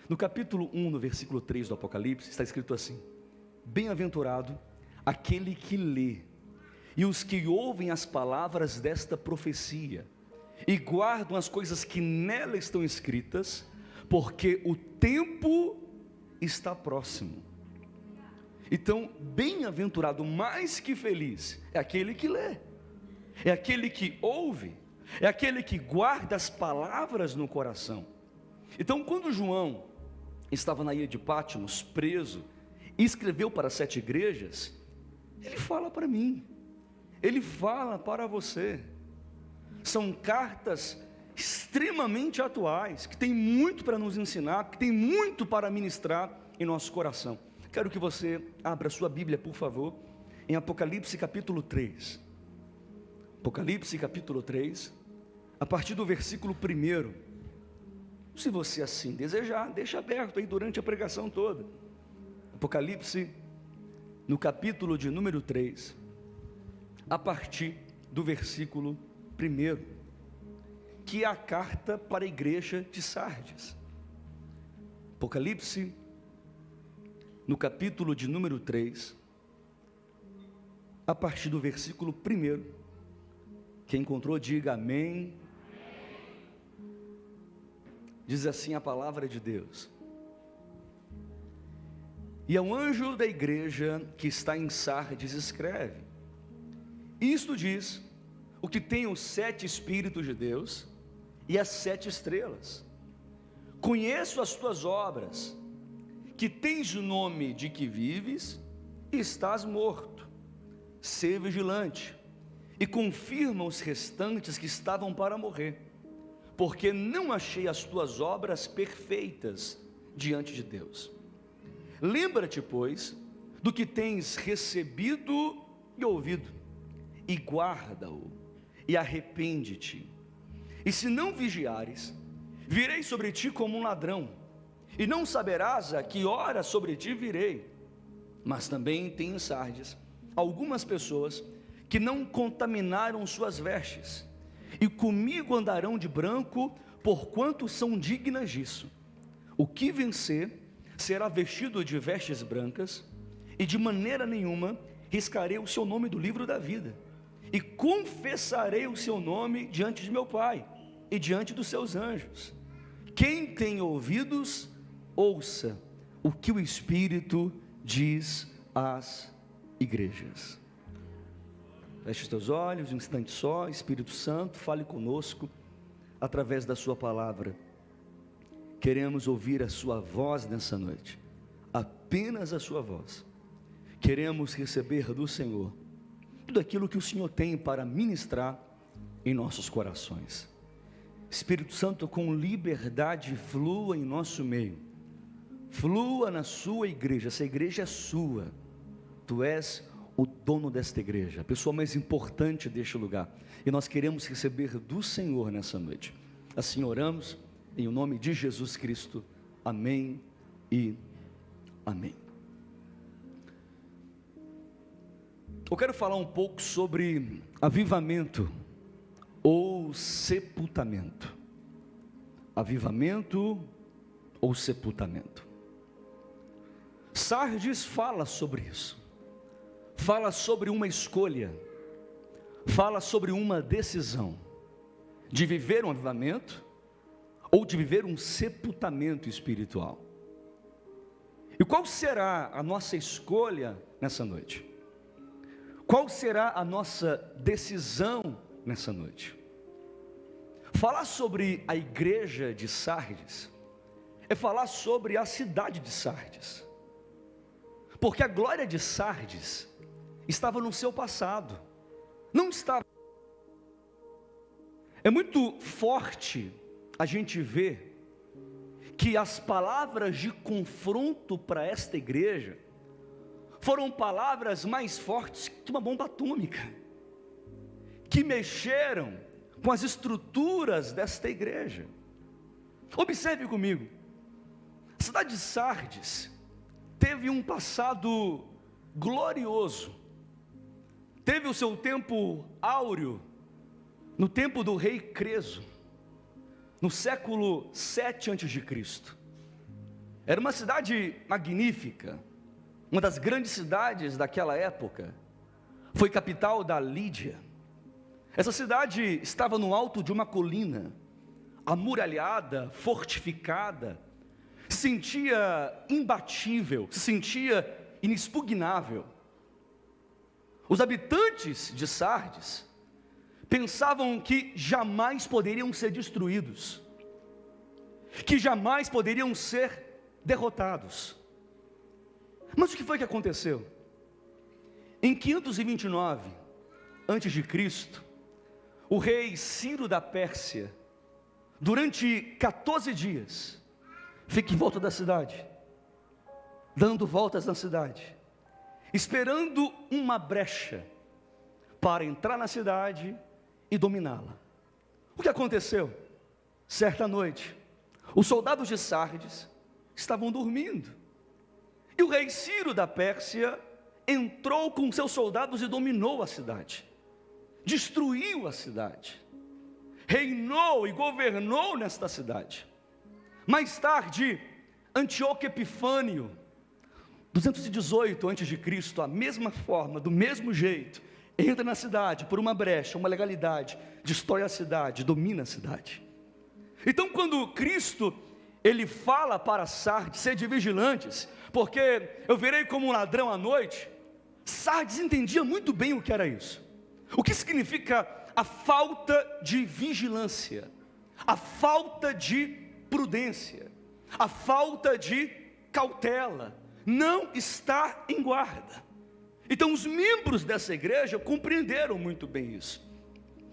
No capítulo 1, no versículo 3 do Apocalipse, está escrito assim: bem-aventurado aquele que lê, e os que ouvem as palavras desta profecia, e guardam as coisas que nela estão escritas, porque o tempo está próximo. Então, bem-aventurado, mais que feliz, é aquele que lê, é aquele que ouve, é aquele que guarda as palavras no coração. Então, quando João estava na ilha de Patmos, preso, e escreveu para 7 igrejas, ele fala para mim, ele fala para você. São cartas extremamente atuais, que tem muito para nos ensinar, que tem muito para ministrar em nosso coração. Quero que você abra sua Bíblia, por favor, em Apocalipse capítulo 3. Apocalipse capítulo 3, a partir do versículo 1. Se você assim desejar, deixa aberto aí durante a pregação toda. Apocalipse, no capítulo de número 3, a partir do versículo 1, que é a carta para a igreja de Sardes. Apocalipse, no capítulo de número 3, a partir do versículo 1. Quem encontrou, diga amém. Diz assim a palavra de Deus: e ao anjo da igreja que está em Sardes escreve: isto diz o que tem os 7 Espíritos de Deus e as 7 estrelas. Conheço as tuas obras, que tens o nome de que vives e estás morto. Sê vigilante e confirma os restantes que estavam para morrer, porque não achei as tuas obras perfeitas diante de Deus. Lembra-te, pois, do que tens recebido e ouvido, e guarda-o, e arrepende-te. E se não vigiares, virei sobre ti como um ladrão, e não saberás a que hora sobre ti virei. Mas também tem em Sardes algumas pessoas que não contaminaram suas vestes, e comigo andarão de branco, porquanto são dignas disso. O que vencer será vestido de vestes brancas, e de maneira nenhuma riscarei o seu nome do livro da vida, e confessarei o seu nome diante de meu Pai e diante dos seus anjos. Quem tem ouvidos, ouça o que o Espírito diz às igrejas. Feche os teus olhos, um instante só. Espírito Santo, fale conosco através da sua palavra. Queremos ouvir a sua voz nessa noite, apenas a sua voz. Queremos receber do Senhor tudo aquilo que o Senhor tem para ministrar em nossos corações. Espírito Santo, com liberdade, flua em nosso meio, flua na sua igreja. Essa igreja é sua, tu és o dono desta igreja, a pessoa mais importante deste lugar, e nós queremos receber do Senhor nessa noite. Assim oramos, em nome de Jesus Cristo, amém e amém. Eu quero falar um pouco sobre avivamento ou sepultamento. Avivamento ou sepultamento. Sardes fala sobre isso, fala sobre uma escolha, fala sobre uma decisão, de viver um avivamento, ou de viver um sepultamento espiritual. E qual será a nossa escolha nessa noite? Qual será a nossa decisão nessa noite? Falar sobre a igreja de Sardes é falar sobre a cidade de Sardes, porque a glória de Sardes estava no seu passado, não estava. É muito forte a gente ver que as palavras de confronto para esta igreja foram palavras mais fortes que uma bomba atômica, que mexeram com as estruturas desta igreja. Observe comigo, a cidade de Sardes teve um passado glorioso, teve o seu tempo áureo, no tempo do rei Creso, no século 7 a.C. Era uma cidade magnífica, uma das grandes cidades daquela época. Foi capital da Lídia. Essa cidade estava no alto de uma colina, amuralhada, fortificada, se sentia imbatível, se sentia inexpugnável. Os habitantes de Sardes pensavam que jamais poderiam ser destruídos, que jamais poderiam ser derrotados. Mas o que foi que aconteceu? Em 529 a.C., o rei Ciro da Pérsia, durante 14 dias, fica em volta da cidade, dando voltas na cidade, esperando uma brecha para entrar na cidade e dominá-la. O que aconteceu? Certa noite, os soldados de Sardes estavam dormindo, e o rei Ciro da Pérsia entrou com seus soldados e dominou a cidade, destruiu a cidade, reinou e governou nesta cidade. Mais tarde, Antíoco Epifânio, 218 a.C., a mesma forma, do mesmo jeito, entra na cidade por uma brecha, uma legalidade, destrói a cidade, domina a cidade. Então, quando Cristo, ele fala para Sardes, sede vigilantes, porque eu virei como um ladrão à noite, Sardes entendia muito bem o que era isso. O que significa a falta de vigilância, a falta de prudência, a falta de cautela, não está em guarda. Então os membros dessa igreja compreenderam muito bem isso.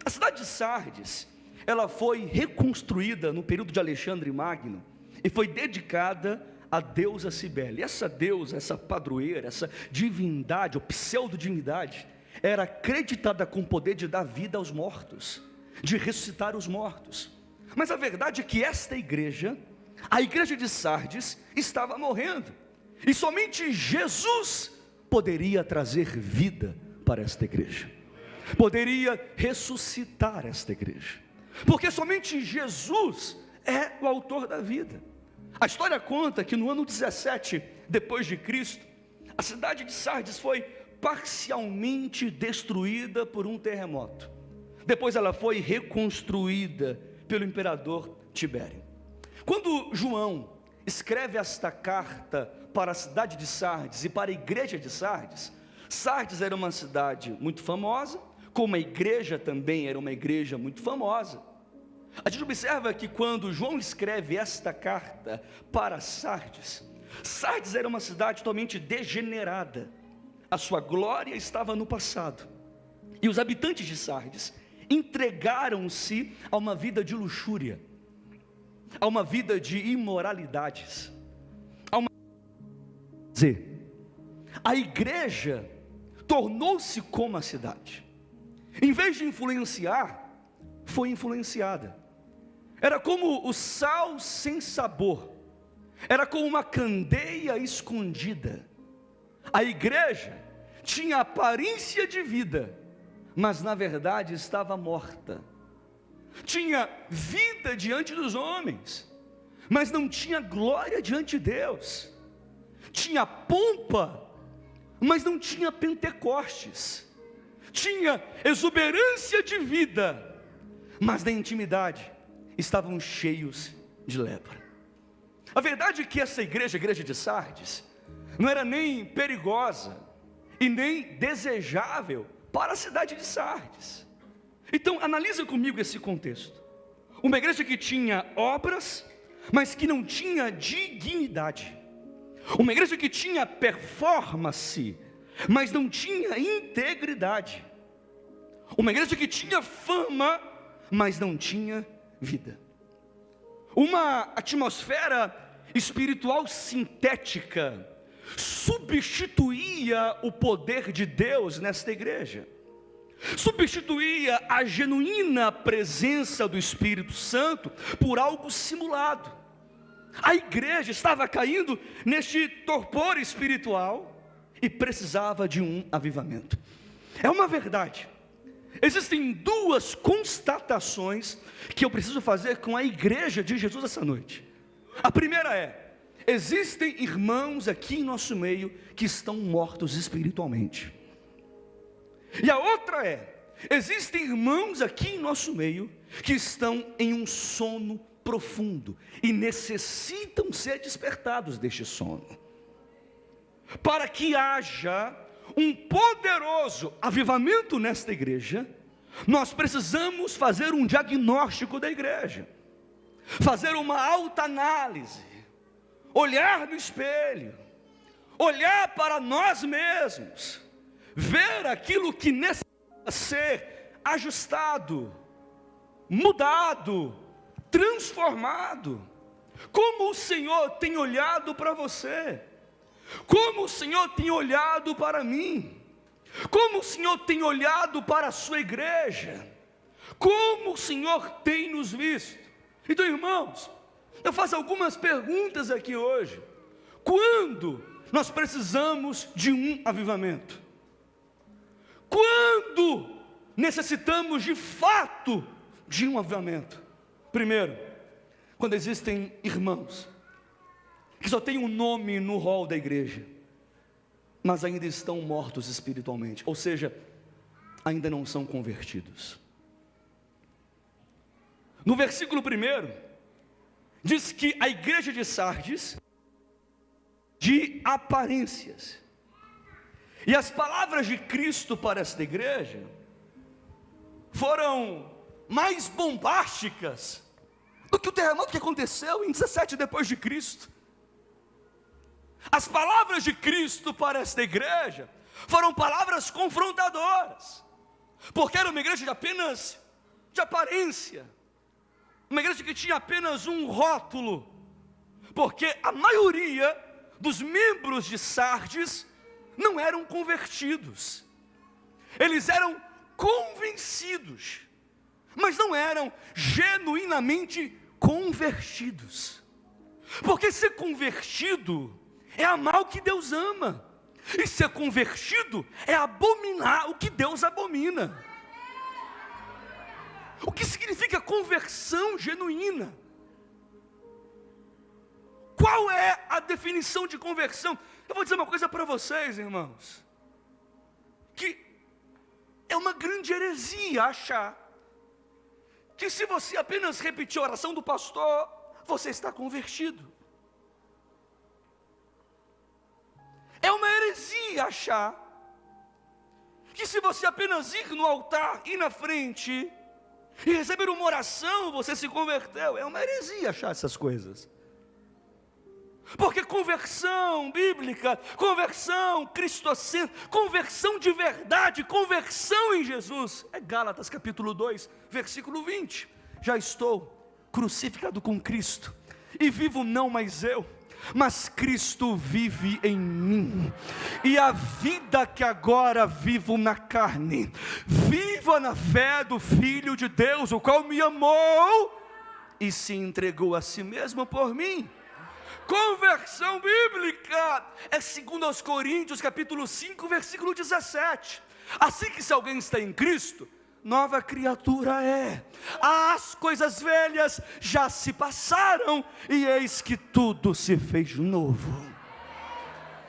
A cidade de Sardes, ela foi reconstruída no período de Alexandre Magno e foi dedicada a deusa Cibele. Essa deusa, essa padroeira, essa divindade ou pseudo-divindade, era acreditada com o poder de dar vida aos mortos, de ressuscitar os mortos. Mas a verdade é que esta igreja, a igreja de Sardes, estava morrendo, e somente Jesus poderia trazer vida para esta igreja, poderia ressuscitar esta igreja, porque somente Jesus é o autor da vida. A história conta que no ano 17 depois de Cristo, a cidade de Sardes foi parcialmente destruída por um terremoto. Depois ela foi reconstruída pelo imperador Tibério. Quando João escreve esta carta para a cidade de Sardes e para a igreja de Sardes, Sardes era uma cidade muito famosa, como a igreja também era uma igreja muito famosa. A gente observa que quando João escreve esta carta para Sardes, Sardes era uma cidade totalmente degenerada, a sua glória estava no passado, e os habitantes de Sardes entregaram-se a uma vida de luxúria, a uma vida de imoralidades, a igreja tornou-se como a cidade. Em vez de influenciar, foi influenciada. Era como o sal sem sabor, era como uma candeia escondida. A igreja tinha aparência de vida, mas na verdade estava morta. Tinha vida diante dos homens, mas não tinha glória diante de Deus. Tinha pompa, mas não tinha Pentecostes. Tinha exuberância de vida, mas na intimidade estavam cheios de lepra. A verdade é que essa igreja, a igreja de Sardes, não era nem perigosa e nem desejável para a cidade de Sardes. Então analisa comigo esse contexto. Uma igreja que tinha obras, mas que não tinha dignidade. Uma igreja que tinha performance, mas não tinha integridade. Uma igreja que tinha fama, mas não tinha vida. Uma atmosfera espiritual sintética substituía o poder de Deus nesta igreja, substituía a genuína presença do Espírito Santo por algo simulado. A igreja estava caindo neste torpor espiritual e precisava de um avivamento. É uma verdade. Existem duas constatações que eu preciso fazer com a igreja de Jesus essa noite. A primeira é: existem irmãos aqui em nosso meio que estão mortos espiritualmente. E a outra existem irmãos aqui em nosso meio que estão em um sono profundo e necessitam ser despertados deste sono. Para que haja um poderoso avivamento nesta igreja, nós precisamos fazer um diagnóstico da igreja, fazer uma autoanálise, olhar no espelho, olhar para nós mesmos, ver aquilo que necessita ser ajustado, mudado, transformado. Como o Senhor tem olhado para você, como o Senhor tem olhado para mim, como o Senhor tem olhado para a sua igreja, como o Senhor tem nos visto. Então, irmãos, eu faço algumas perguntas aqui hoje. Quando nós precisamos de um avivamento? Quando necessitamos de fato de um avivamento? Primeiro, quando existem irmãos que só têm um nome no rol da igreja, mas ainda estão mortos espiritualmente, ou seja, ainda não são convertidos. No versículo 1, diz que a igreja de Sardes, de aparências, e as palavras de Cristo para esta igreja foram mais bombásticas do que o terremoto que aconteceu em 17 depois de Cristo. As palavras de Cristo para esta igreja foram palavras confrontadoras, porque era uma igreja de aparência, uma igreja que tinha apenas um rótulo, porque a maioria dos membros de Sardes não eram convertidos, eles eram convencidos, mas não eram genuinamente convertidos, porque ser convertido é amar o que Deus ama, e ser convertido é abominar o que Deus abomina. O que significa conversão genuína? Qual é a definição de conversão? Eu vou dizer uma coisa para vocês, irmãos, que é uma grande heresia achar que se você apenas repetir a oração do pastor, você está convertido. É uma heresia achar que se você apenas ir no altar, ir na frente e receber uma oração, você se converteu. É uma heresia achar essas coisas. Porque conversão bíblica, conversão cristocêntrica, conversão de verdade, conversão em Jesus, é Gálatas capítulo 2, versículo 20. Já estou crucificado com Cristo, e vivo não mais eu, mas Cristo vive em mim, e a vida que agora vivo na carne, viva na fé do Filho de Deus, o qual me amou e se entregou a si mesmo por mim. Conversão bíblica é 2 Coríntios capítulo 5, versículo 17. Assim que se alguém está em Cristo, nova criatura é. As coisas velhas já se passaram, e eis que tudo se fez novo.